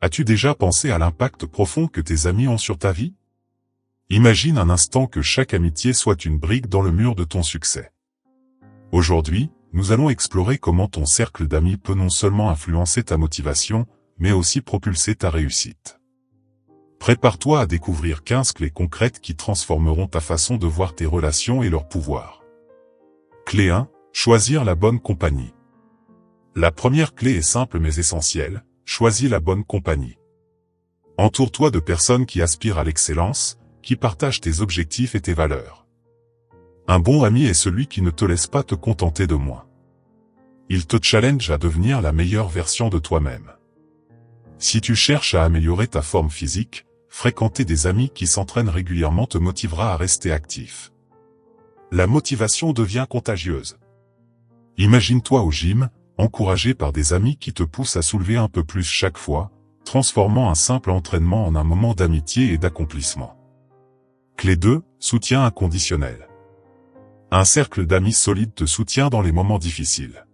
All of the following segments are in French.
As-tu déjà pensé à l'impact profond que tes amis ont sur ta vie? Imagine un instant que chaque amitié soit une brique dans le mur de ton succès. Aujourd'hui, nous allons explorer comment ton cercle d'amis peut non seulement influencer ta motivation, mais aussi propulser ta réussite. Prépare-toi à découvrir 15 clés concrètes qui transformeront ta façon de voir tes relations et leur pouvoir. Clé 1. Choisir la bonne compagnie. La première clé est simple mais essentielle, choisis la bonne compagnie. Entoure-toi de personnes qui aspirent à l'excellence, qui partagent tes objectifs et tes valeurs. Un bon ami est celui qui ne te laisse pas te contenter de moins. Il te challenge à devenir la meilleure version de toi-même. Si tu cherches à améliorer ta forme physique, fréquenter des amis qui s'entraînent régulièrement te motivera à rester actif. La motivation devient contagieuse. Imagine-toi au gym, encouragé par des amis qui te poussent à soulever un peu plus chaque fois, transformant un simple entraînement en un moment d'amitié et d'accomplissement. Clé 2, soutien inconditionnel. Un cercle d'amis solides te soutient dans les moments difficiles.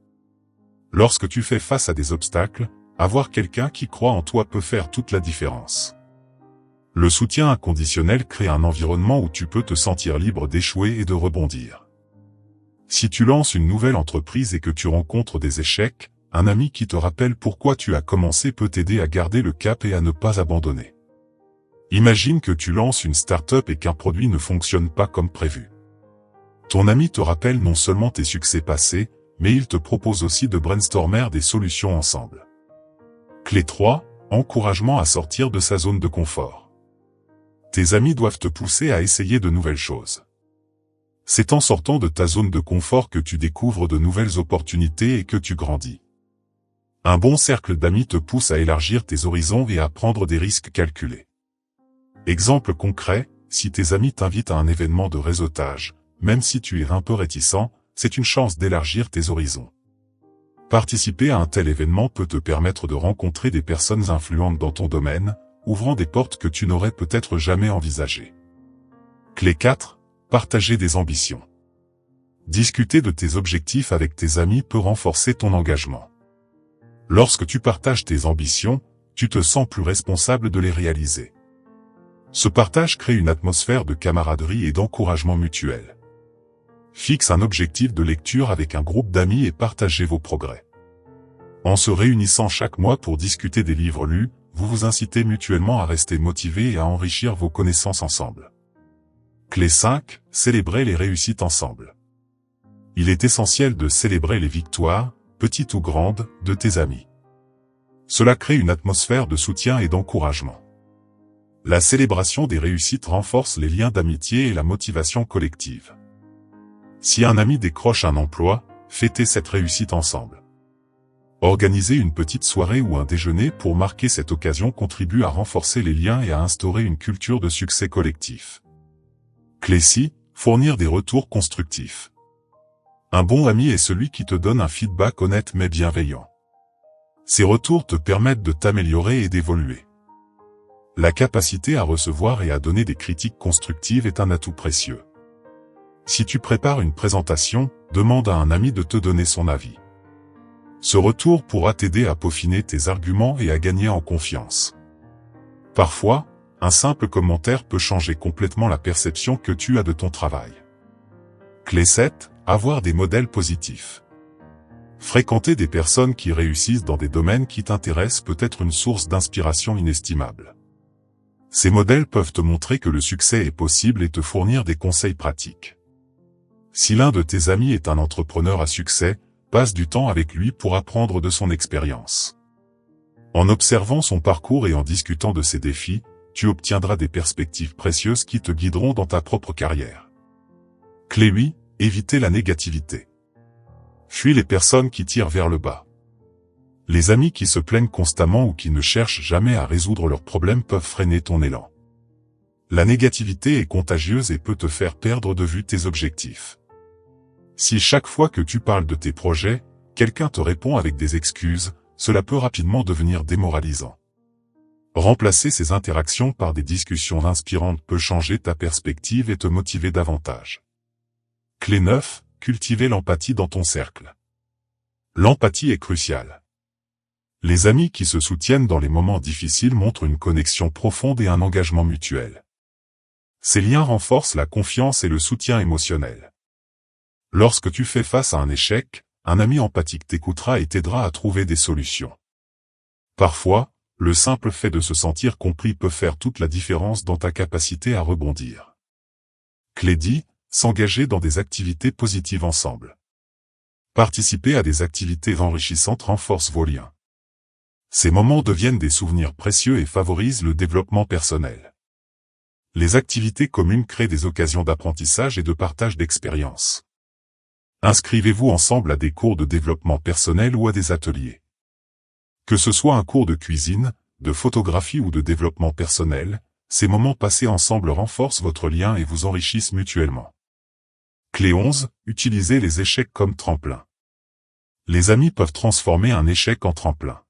Lorsque tu fais face à des obstacles, avoir quelqu'un qui croit en toi peut faire toute la différence. Le soutien inconditionnel crée un environnement où tu peux te sentir libre d'échouer et de rebondir. Si tu lances une nouvelle entreprise et que tu rencontres des échecs, un ami qui te rappelle pourquoi tu as commencé peut t'aider à garder le cap et à ne pas abandonner. Imagine que tu lances une start-up et qu'un produit ne fonctionne pas comme prévu. Ton ami te rappelle non seulement tes succès passés, mais il te propose aussi de brainstormer des solutions ensemble. Clé 3, encouragement à sortir de sa zone de confort. Tes amis doivent te pousser à essayer de nouvelles choses. C'est en sortant de ta zone de confort que tu découvres de nouvelles opportunités et que tu grandis. Un bon cercle d'amis te pousse à élargir tes horizons et à prendre des risques calculés. Exemple concret, si tes amis t'invitent à un événement de réseautage, même si tu es un peu réticent, c'est une chance d'élargir tes horizons. Participer à un tel événement peut te permettre de rencontrer des personnes influentes dans ton domaine, ouvrant des portes que tu n'aurais peut-être jamais envisagées. Clé 4. Partager des ambitions. Discuter de tes objectifs avec tes amis peut renforcer ton engagement. Lorsque tu partages tes ambitions, tu te sens plus responsable de les réaliser. Ce partage crée une atmosphère de camaraderie et d'encouragement mutuel. Fixe un objectif de lecture avec un groupe d'amis et partagez vos progrès. En se réunissant chaque mois pour discuter des livres lus, vous vous incitez mutuellement à rester motivé et à enrichir vos connaissances ensemble. Clé 5. Célébrer les réussites ensemble. Il est essentiel de célébrer les victoires, petites ou grandes, de tes amis. Cela crée une atmosphère de soutien et d'encouragement. La célébration des réussites renforce les liens d'amitié et la motivation collective. Si un ami décroche un emploi, fêtez cette réussite ensemble. Organiser une petite soirée ou un déjeuner pour marquer cette occasion contribue à renforcer les liens et à instaurer une culture de succès collectif. Clé 6. Fournir des retours constructifs. Un bon ami est celui qui te donne un feedback honnête mais bienveillant. Ces retours te permettent de t'améliorer et d'évoluer. La capacité à recevoir et à donner des critiques constructives est un atout précieux. Si tu prépares une présentation, demande à un ami de te donner son avis. Ce retour pourra t'aider à peaufiner tes arguments et à gagner en confiance. Parfois, un simple commentaire peut changer complètement la perception que tu as de ton travail. Clé 7. Avoir des modèles positifs. Fréquenter des personnes qui réussissent dans des domaines qui t'intéressent peut être une source d'inspiration inestimable. Ces modèles peuvent te montrer que le succès est possible et te fournir des conseils pratiques. Si l'un de tes amis est un entrepreneur à succès, passe du temps avec lui pour apprendre de son expérience. En observant son parcours et en discutant de ses défis, tu obtiendras des perspectives précieuses qui te guideront dans ta propre carrière. Clé 8. Éviter la négativité. Fuis les personnes qui tirent vers le bas. Les amis qui se plaignent constamment ou qui ne cherchent jamais à résoudre leurs problèmes peuvent freiner ton élan. La négativité est contagieuse et peut te faire perdre de vue tes objectifs. Si chaque fois que tu parles de tes projets, quelqu'un te répond avec des excuses, cela peut rapidement devenir démoralisant. Remplacer ces interactions par des discussions inspirantes peut changer ta perspective et te motiver davantage. Clé 9. Cultiver l'empathie dans ton cercle. L'empathie est cruciale. Les amis qui se soutiennent dans les moments difficiles montrent une connexion profonde et un engagement mutuel. Ces liens renforcent la confiance et le soutien émotionnel. Lorsque tu fais face à un échec, un ami empathique t'écoutera et t'aidera à trouver des solutions. Parfois, le simple fait de se sentir compris peut faire toute la différence dans ta capacité à rebondir. Clé 10, s'engager dans des activités positives ensemble. Participer à des activités enrichissantes renforce vos liens. Ces moments deviennent des souvenirs précieux et favorisent le développement personnel. Les activités communes créent des occasions d'apprentissage et de partage d'expériences. Inscrivez-vous ensemble à des cours de développement personnel ou à des ateliers. Que ce soit un cours de cuisine, de photographie ou de développement personnel, ces moments passés ensemble renforcent votre lien et vous enrichissent mutuellement. Clé 11, utilisez les échecs comme tremplin. Les amis peuvent transformer un échec en tremplin.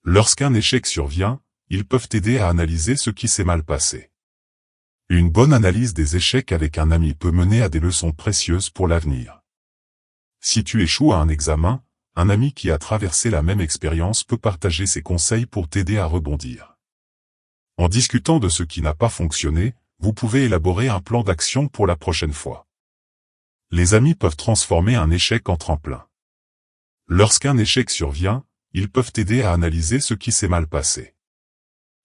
Lorsqu'un échec survient, ils peuvent t'aider à analyser ce qui s'est mal passé. Une bonne analyse des échecs avec un ami peut mener à des leçons précieuses pour l'avenir. Si tu échoues à un examen, un ami qui a traversé la même expérience peut partager ses conseils pour t'aider à rebondir. En discutant de ce qui n'a pas fonctionné, vous pouvez élaborer un plan d'action pour la prochaine fois. Les amis peuvent transformer un échec en tremplin. Lorsqu'un échec survient, ils peuvent t'aider à analyser ce qui s'est mal passé.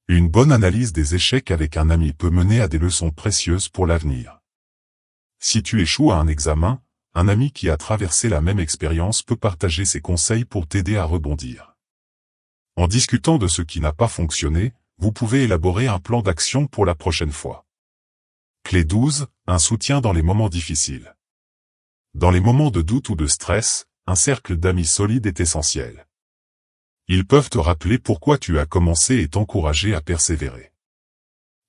Une bonne analyse des échecs avec un ami peut mener à des leçons précieuses pour l'avenir. Si tu échoues à un examen, un ami qui a traversé la même expérience peut partager ses conseils pour t'aider à rebondir. En discutant de ce qui n'a pas fonctionné, vous pouvez élaborer un plan d'action pour la prochaine fois. Clé 12, un soutien dans les moments difficiles. Dans les moments de doute ou de stress, un cercle d'amis solides est essentiel. Ils peuvent te rappeler pourquoi tu as commencé et t'encourager à persévérer.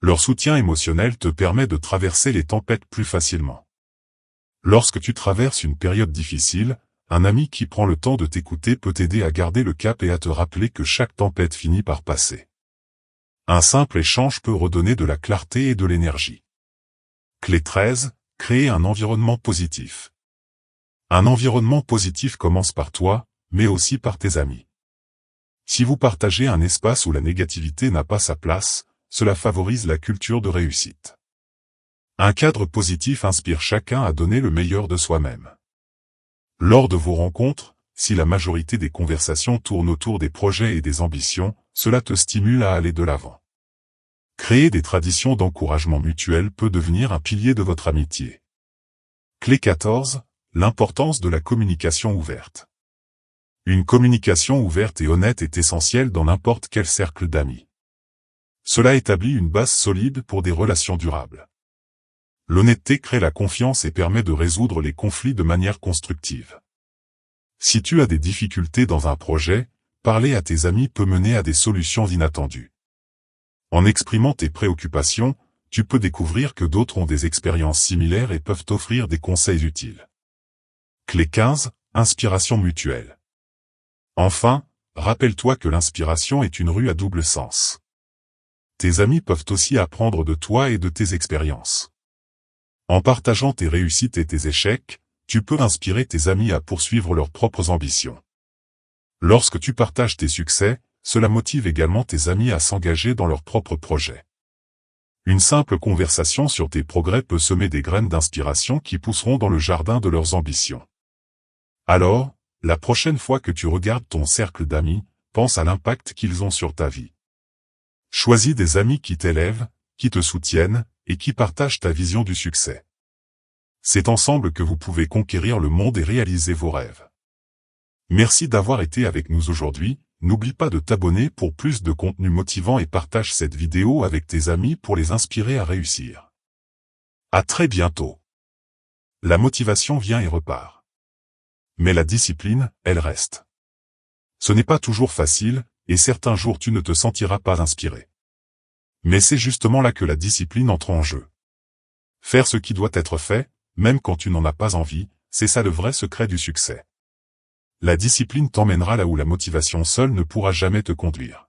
Leur soutien émotionnel te permet de traverser les tempêtes plus facilement. Lorsque tu traverses une période difficile, un ami qui prend le temps de t'écouter peut t'aider à garder le cap et à te rappeler que chaque tempête finit par passer. Un simple échange peut redonner de la clarté et de l'énergie. Clé 13, créer un environnement positif. Un environnement positif commence par toi, mais aussi par tes amis. Si vous partagez un espace où la négativité n'a pas sa place, cela favorise la culture de réussite. Un cadre positif inspire chacun à donner le meilleur de soi-même. Lors de vos rencontres, si la majorité des conversations tournent autour des projets et des ambitions, cela te stimule à aller de l'avant. Créer des traditions d'encouragement mutuel peut devenir un pilier de votre amitié. Clé 14, l'importance de la communication ouverte. Une communication ouverte et honnête est essentielle dans n'importe quel cercle d'amis. Cela établit une base solide pour des relations durables. L'honnêteté crée la confiance et permet de résoudre les conflits de manière constructive. Si tu as des difficultés dans un projet, parler à tes amis peut mener à des solutions inattendues. En exprimant tes préoccupations, tu peux découvrir que d'autres ont des expériences similaires et peuvent t'offrir des conseils utiles. Clé 15, inspiration mutuelle. Enfin, rappelle-toi que l'inspiration est une rue à double sens. Tes amis peuvent aussi apprendre de toi et de tes expériences. En partageant tes réussites et tes échecs, tu peux inspirer tes amis à poursuivre leurs propres ambitions. Lorsque tu partages tes succès, cela motive également tes amis à s'engager dans leurs propres projets. Une simple conversation sur tes progrès peut semer des graines d'inspiration qui pousseront dans le jardin de leurs ambitions. Alors, la prochaine fois que tu regardes ton cercle d'amis, pense à l'impact qu'ils ont sur ta vie. Choisis des amis qui t'élèvent, qui te soutiennent, et qui partagent ta vision du succès. C'est ensemble que vous pouvez conquérir le monde et réaliser vos rêves. Merci d'avoir été avec nous aujourd'hui, n'oublie pas de t'abonner pour plus de contenu motivant et partage cette vidéo avec tes amis pour les inspirer à réussir. À très bientôt. La motivation vient et repart. Mais la discipline, elle reste. Ce n'est pas toujours facile, et certains jours tu ne te sentiras pas inspiré. Mais c'est justement là que la discipline entre en jeu. Faire ce qui doit être fait, même quand tu n'en as pas envie, c'est ça le vrai secret du succès. La discipline t'emmènera là où la motivation seule ne pourra jamais te conduire.